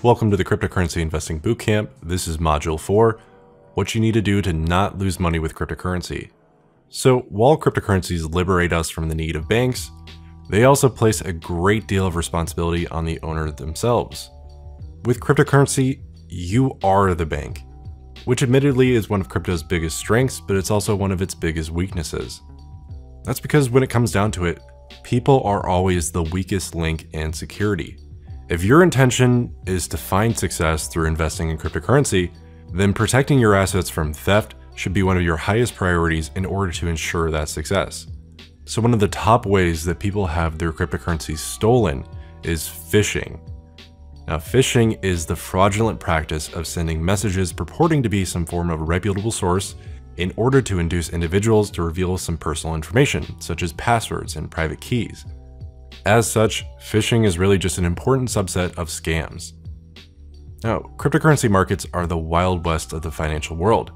Welcome to the Cryptocurrency Investing Bootcamp. This is Module 4, what you need to do to not lose money with cryptocurrency. So while cryptocurrencies liberate us from the need of banks, they also place a great deal of responsibility on the owner themselves. With cryptocurrency, you are the bank, which admittedly is one of crypto's biggest strengths, but it's also one of its biggest weaknesses. That's because when it comes down to it, people are always the weakest link in security. If your intention is to find success through investing in cryptocurrency, then protecting your assets from theft should be one of your highest priorities in order to ensure that success. So one of the top ways that people have their cryptocurrencies stolen is phishing. Now, phishing is the fraudulent practice of sending messages purporting to be some form of reputable source in order to induce individuals to reveal some personal information, such as passwords and private keys. As such, phishing is really just an important subset of scams. Now, cryptocurrency markets are the wild west of the financial world.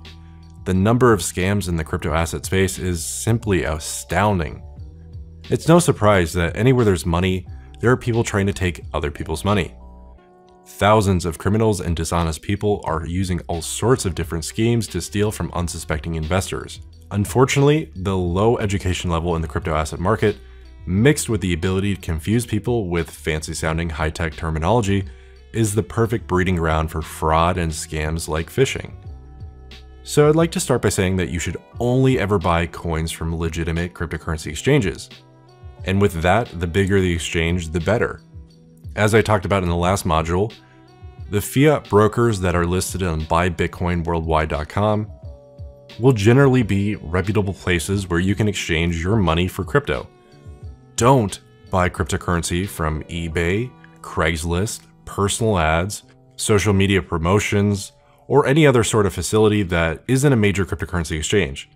The number of scams in the crypto asset space is simply astounding. It's no surprise that anywhere there's money, there are people trying to take other people's money. Thousands of criminals and dishonest people are using all sorts of different schemes to steal from unsuspecting investors. Unfortunately, the low education level in the crypto asset market, mixed with the ability to confuse people with fancy-sounding high-tech terminology, is the perfect breeding ground for fraud and scams like phishing. So I'd like to start by saying that you should only ever buy coins from legitimate cryptocurrency exchanges. And with that, the bigger the exchange, the better. As I talked about in the last module, the fiat brokers that are listed on buybitcoinworldwide.com will generally be reputable places where you can exchange your money for crypto. Don't buy cryptocurrency from eBay, Craigslist, personal ads, social media promotions, or any other sort of facility that isn't a major cryptocurrency exchange.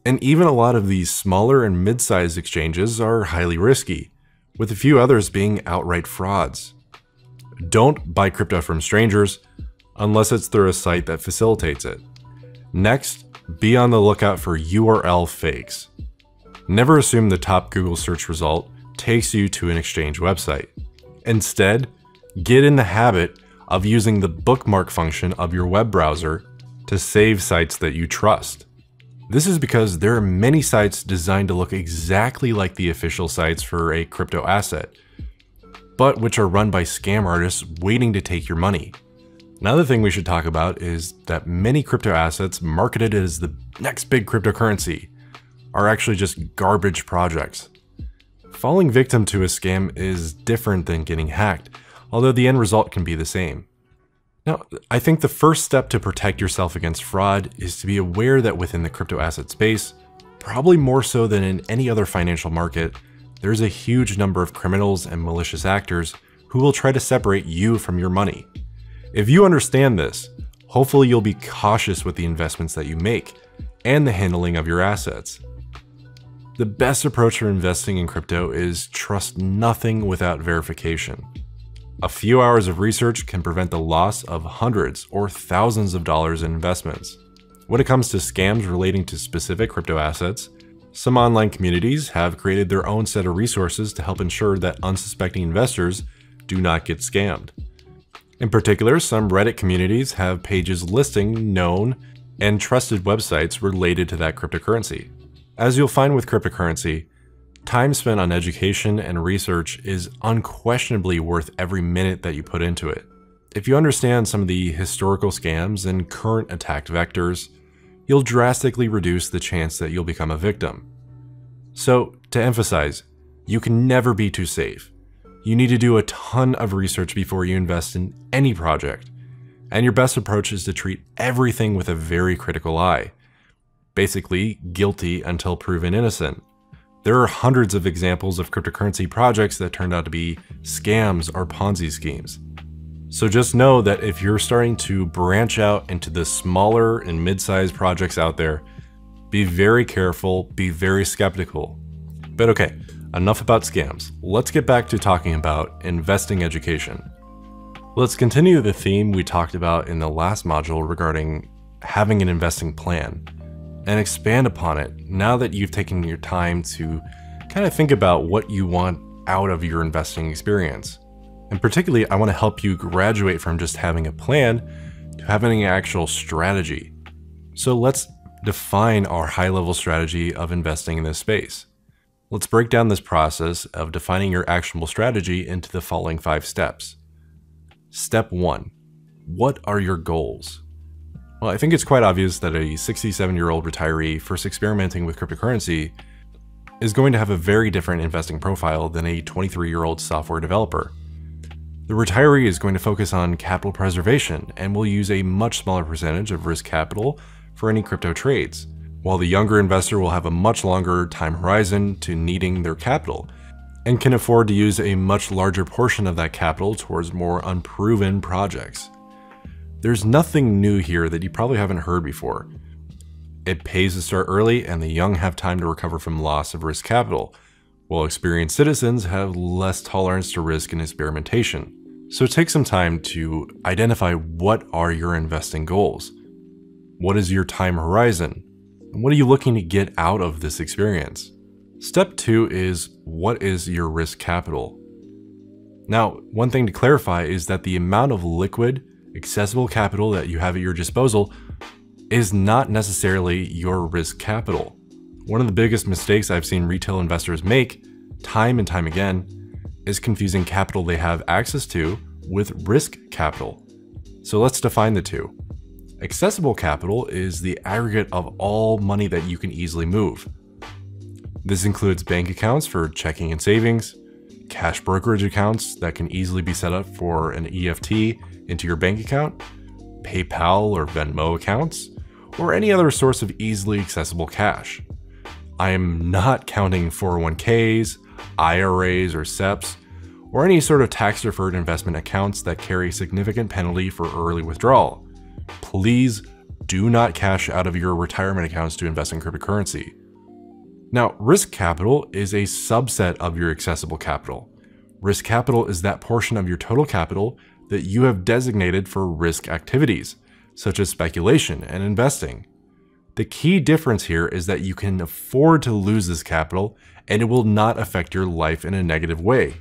And even a lot of these smaller and mid-sized exchanges are highly risky, with a few others being outright frauds. Don't buy crypto from strangers unless it's through a site that facilitates it. Next, be on the lookout for URL fakes. Never assume the top Google search result takes you to an exchange website. Instead, get in the habit of using the bookmark function of your web browser to save sites that you trust. This is because there are many sites designed to look exactly like the official sites for a crypto asset, but which are run by scam artists waiting to take your money. Another thing we should talk about is that many crypto assets marketed as the next big cryptocurrency are actually just garbage projects. Falling victim to a scam is different than getting hacked, although the end result can be the same. Now, I think the first step to protect yourself against fraud is to be aware that within the crypto asset space, probably more so than in any other financial market, there's a huge number of criminals and malicious actors who will try to separate you from your money. If you understand this, hopefully you'll be cautious with the investments that you make and the handling of your assets. The best approach for investing in crypto is trust nothing without verification. A few hours of research can prevent the loss of hundreds or thousands of dollars in investments. When it comes to scams relating to specific crypto assets, some online communities have created their own set of resources to help ensure that unsuspecting investors do not get scammed. In particular, some Reddit communities have pages listing known and trusted websites related to that cryptocurrency. As you'll find with cryptocurrency, time spent on education and research is unquestionably worth every minute that you put into it. If you understand some of the historical scams and current attack vectors, you'll drastically reduce the chance that you'll become a victim. So, to emphasize, you can never be too safe. You need to do a ton of research before you invest in any project, and your best approach is to treat everything with a very critical eye. Basically, guilty until proven innocent. There are hundreds of examples of cryptocurrency projects that turned out to be scams or Ponzi schemes. So just know that if you're starting to branch out into the smaller and mid-sized projects out there, be very careful, be very skeptical. But okay, enough about scams. Let's get back to talking about investing education. Let's continue the theme we talked about in the last module regarding having an investing plan, and expand upon it now that you've taken your time to kind of think about what you want out of your investing experience. And particularly, I want to help you graduate from just having a plan to having an actual strategy. So let's define our high-level strategy of investing in this space. Let's break down this process of defining your actionable strategy into the following 5 steps. Step 1. What are your goals? Well, I think it's quite obvious that a 67-year-old retiree first experimenting with cryptocurrency is going to have a very different investing profile than a 23-year-old software developer. The retiree is going to focus on capital preservation and will use a much smaller percentage of risk capital for any crypto trades, while the younger investor will have a much longer time horizon to needing their capital and can afford to use a much larger portion of that capital towards more unproven projects. There's nothing new here that you probably haven't heard before. It pays to start early, and the young have time to recover from loss of risk capital, while experienced citizens have less tolerance to risk and experimentation. So take some time to identify what are your investing goals. What is your time horizon? And what are you looking to get out of this experience? Step 2 is, what is your risk capital? Now, one thing to clarify is that the amount of liquid, accessible capital that you have at your disposal is not necessarily your risk capital. One of the biggest mistakes I've seen retail investors make, time and time again, is confusing capital they have access to with risk capital. So let's define the two. Accessible capital is the aggregate of all money that you can easily move. This includes bank accounts for checking and savings, cash brokerage accounts that can easily be set up for an EFT into your bank account, PayPal or Venmo accounts, or any other source of easily accessible cash. I am not counting 401ks, IRAs, or SEPs, or any sort of tax-deferred investment accounts that carry significant penalty for early withdrawal. Please do not cash out of your retirement accounts to invest in cryptocurrency. Now, risk capital is a subset of your accessible capital. Risk capital is that portion of your total capital that you have designated for risk activities, such as speculation and investing. The key difference here is that you can afford to lose this capital and it will not affect your life in a negative way.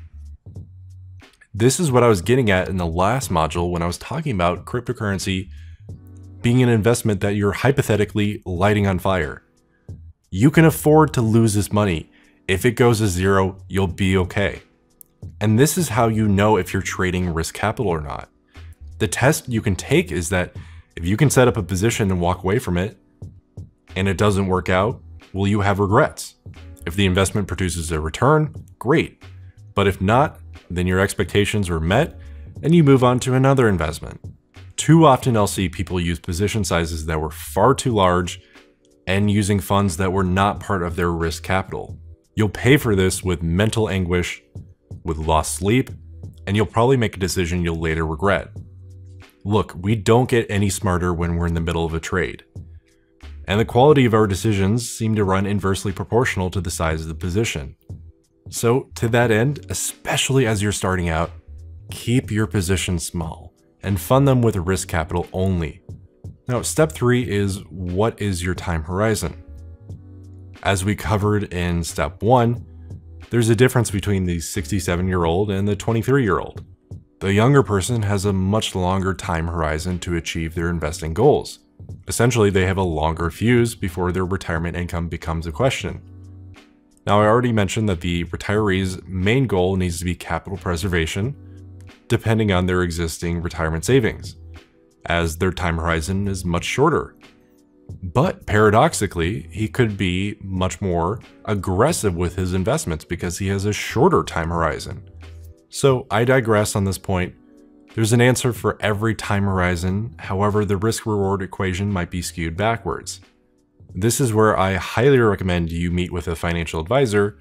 This is what I was getting at in the last module when I was talking about cryptocurrency being an investment that you're hypothetically lighting on fire. You can afford to lose this money. If it goes to zero, you'll be okay. And this is how you know if you're trading risk capital or not. The test you can take is that if you can set up a position and walk away from it, and it doesn't work out, will you have regrets? If the investment produces a return, great. But if not, then your expectations were met and you move on to another investment. Too often I'll see people use position sizes that were far too large and using funds that were not part of their risk capital. You'll pay for this with mental anguish, with lost sleep, and you'll probably make a decision you'll later regret. Look, we don't get any smarter when we're in the middle of a trade. And the quality of our decisions seem to run inversely proportional to the size of the position. So to that end, especially as you're starting out, keep your positions small and fund them with risk capital only. Now, step 3 is, what is your time horizon? As we covered in step 1, there's a difference between the 67-year-old and the 23-year-old. The younger person has a much longer time horizon to achieve their investing goals. Essentially, they have a longer fuse before their retirement income becomes a question. Now, I already mentioned that the retiree's main goal needs to be capital preservation, depending on their existing retirement savings, as their time horizon is much shorter. But paradoxically, he could be much more aggressive with his investments because he has a shorter time horizon. So I digress on this point. There's an answer for every time horizon, however, the risk-reward equation might be skewed backwards. This is where I highly recommend you meet with a financial advisor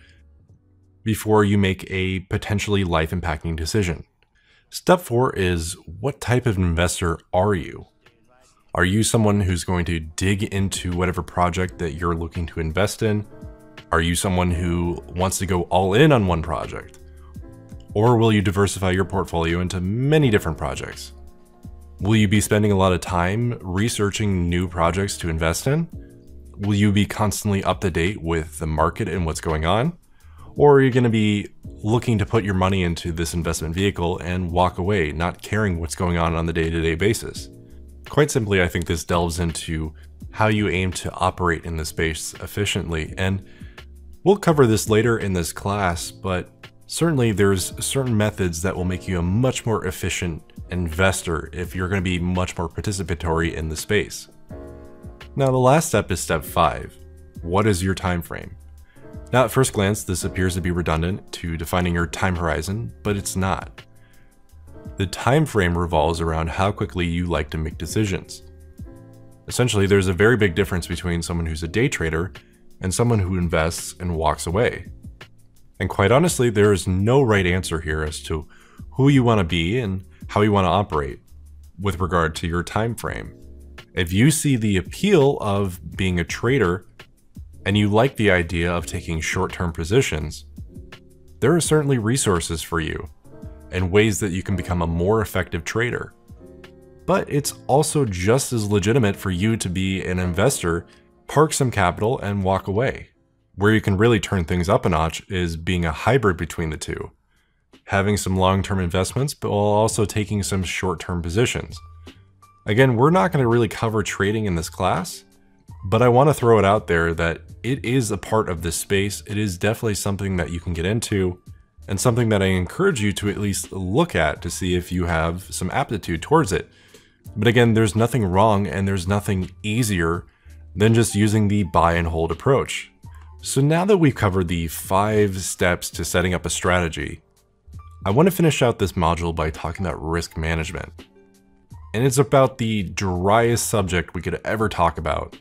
before you make a potentially life-impacting decision. Step 4 is, what type of investor are you? Are you someone who's going to dig into whatever project that you're looking to invest in? Are you someone who wants to go all in on one project? Or will you diversify your portfolio into many different projects? Will you be spending a lot of time researching new projects to invest in? Will you be constantly up to date with the market and what's going on? Or are you going to be looking to put your money into this investment vehicle and walk away, not caring what's going on the day-to-day basis? Quite simply, I think this delves into how you aim to operate in the space efficiently. And we'll cover this later in this class, but certainly there's certain methods that will make you a much more efficient investor if you're going to be much more participatory in the space. Now, the last step is step 5. What is your time frame? Now, at first glance, this appears to be redundant to defining your time horizon, but it's not. The time frame revolves around how quickly you like to make decisions. Essentially, there's a very big difference between someone who's a day trader and someone who invests and walks away. And quite honestly, there is no right answer here as to who you want to be and how you want to operate with regard to your time frame. If you see the appeal of being a trader and you like the idea of taking short-term positions, there are certainly resources for you and ways that you can become a more effective trader. But it's also just as legitimate for you to be an investor, park some capital and walk away. Where you can really turn things up a notch is being a hybrid between the two. Having some long-term investments, but while also taking some short-term positions. Again, we're not going to really cover trading in this class, but I want to throw it out there that it is a part of this space. It is definitely something that you can get into, and something that I encourage you to at least look at to see if you have some aptitude towards it. But again, there's nothing wrong and there's nothing easier than just using the buy and hold approach. So now that we've covered the 5 steps to setting up a strategy, I want to finish out this module by talking about risk management. And it's about the driest subject we could ever talk about.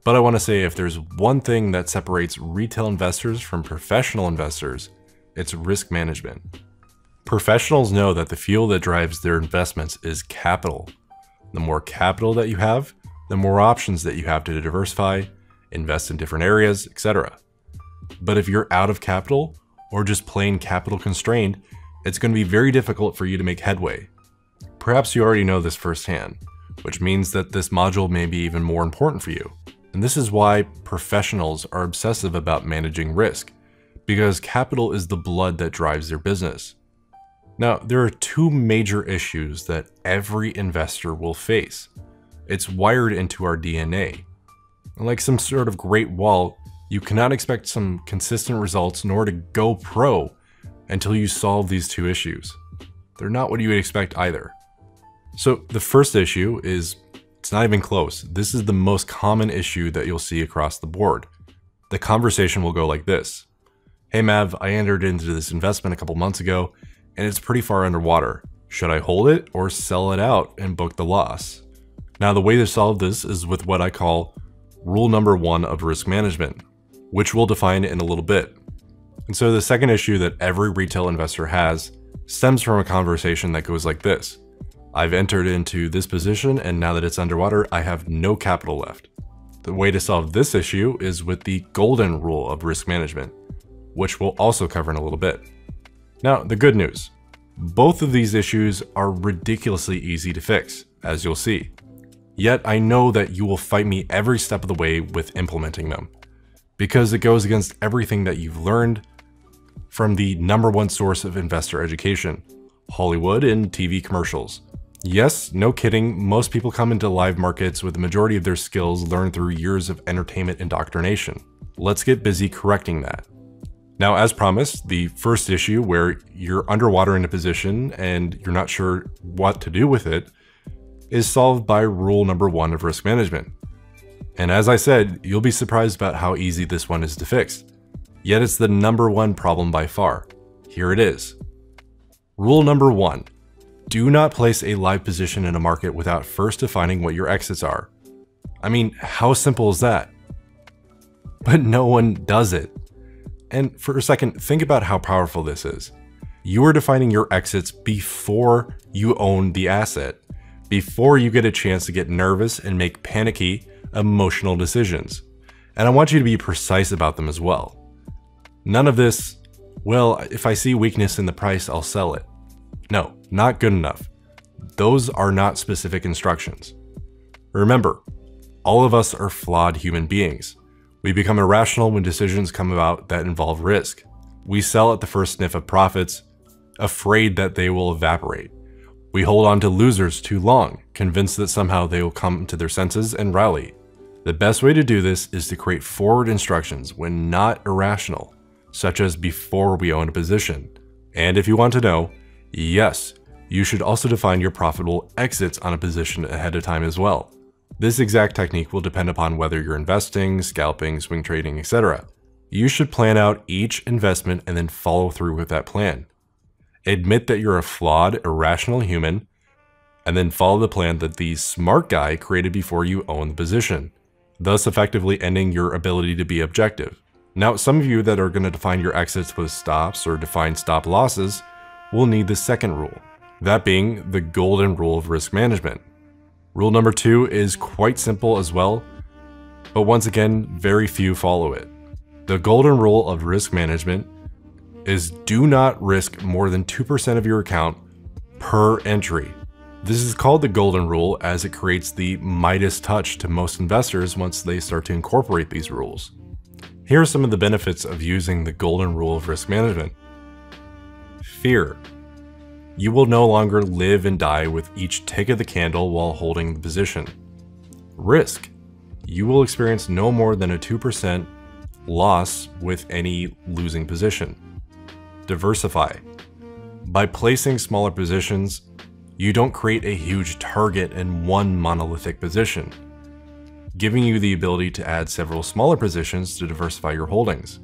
But I want to say if there's one thing that separates retail investors from professional investors, it's risk management. Professionals know that the fuel that drives their investments is capital. The more capital that you have, the more options that you have to diversify, invest in different areas, etc. But if you're out of capital or just plain capital constrained, it's going to be very difficult for you to make headway. Perhaps you already know this firsthand, which means that this module may be even more important for you. And this is why professionals are obsessive about managing risk, because capital is the blood that drives their business. Now, there are 2 major issues that every investor will face. It's wired into our DNA. Like some sort of great wall, you cannot expect some consistent results nor to go pro until you solve these 2 issues. They're not what you would expect either. So the first issue is, it's not even close. This is the most common issue that you'll see across the board. The conversation will go like this. Hey Mav, I entered into this investment a couple months ago and it's pretty far underwater. Should I hold it or sell it out and book the loss? Now the way to solve this is with what I call rule number 1 of risk management, which we'll define in a little bit. And so the second issue that every retail investor has stems from a conversation that goes like this. I've entered into this position and now that it's underwater, I have no capital left. The way to solve this issue is with the golden rule of risk management, which we'll also cover in a little bit. Now, the good news. Both of these issues are ridiculously easy to fix, as you'll see. Yet I know that you will fight me every step of the way with implementing them, because it goes against everything that you've learned from the #1 source of investor education, Hollywood and TV commercials. Yes, no kidding, most people come into live markets with the majority of their skills learned through years of entertainment indoctrination. Let's get busy correcting that. Now, as promised, the first issue where you're underwater in a position and you're not sure what to do with it is solved by rule number 1 of risk management. And as I said, you'll be surprised about how easy this one is to fix. Yet it's the #1 problem by far. Here it is. Rule number 1. Do not place a live position in a market without first defining what your exits are. I mean, how simple is that? But no one does it. And for a second, think about how powerful this is. You are defining your exits before you own the asset, before you get a chance to get nervous and make panicky, emotional decisions. And I want you to be precise about them as well. None of this, well, if I see weakness in the price, I'll sell it. No, not good enough. Those are not specific instructions. Remember, all of us are flawed human beings. We become irrational when decisions come about that involve risk. We sell at the first sniff of profits, afraid that they will evaporate. We hold on to losers too long, convinced that somehow they will come to their senses and rally. The best way to do this is to create forward instructions when not irrational, such as before we own a position. And if you want to know, yes, you should also define your profitable exits on a position ahead of time as well. This exact technique will depend upon whether you're investing, scalping, swing trading, etc. You should plan out each investment and then follow through with that plan. Admit that you're a flawed, irrational human, and then follow the plan that the smart guy created before you own the position, thus effectively ending your ability to be objective. Now, some of you that are going to define your exits with stops or define stop losses will need the second rule, that being the golden rule of risk management. Rule number 2 is quite simple as well, but once again, very few follow it. The golden rule of risk management is do not risk more than 2% of your account per entry. This is called the golden rule as it creates the Midas touch to most investors once they start to incorporate these rules. Here are some of the benefits of using the golden rule of risk management. Fear. You will no longer live and die with each tick of the candle while holding the position. Risk. You will experience no more than a 2% loss with any losing position. Diversify. By placing smaller positions, you don't create a huge target in one monolithic position, giving you the ability to add several smaller positions to diversify your holdings.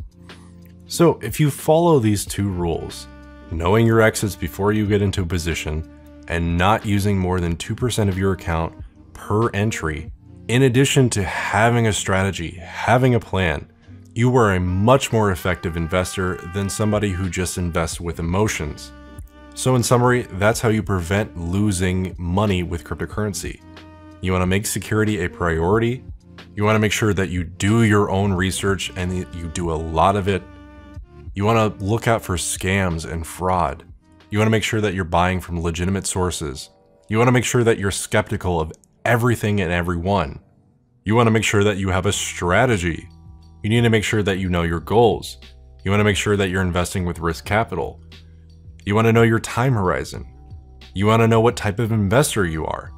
So if you follow these 2 rules, knowing your exits before you get into a position and not using more than 2% of your account per entry, in addition to having a strategy, having a plan, you are a much more effective investor than somebody who just invests with emotions. So in summary, that's how you prevent losing money with cryptocurrency. You want to make security a priority. You want to make sure that you do your own research and you do a lot of it. You want to look out for scams and fraud. You want to make sure that you're buying from legitimate sources. You want to make sure that you're skeptical of everything and everyone. You want to make sure that you have a strategy. You need to make sure that you know your goals. You want to make sure that you're investing with risk capital. You want to know your time horizon. You want to know what type of investor you are.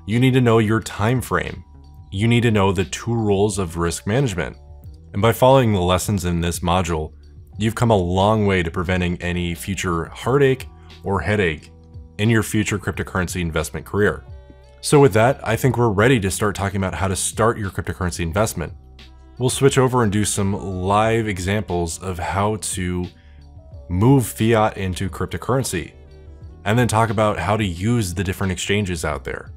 You need to know your time frame. You need to know the 2 rules of risk management. And by following the lessons in this module, you've come a long way to preventing any future heartache or headache in your future cryptocurrency investment career. So with that, I think we're ready to start talking about how to start your cryptocurrency investment. We'll switch over and do some live examples of how to move fiat into cryptocurrency, and then talk about how to use the different exchanges out there.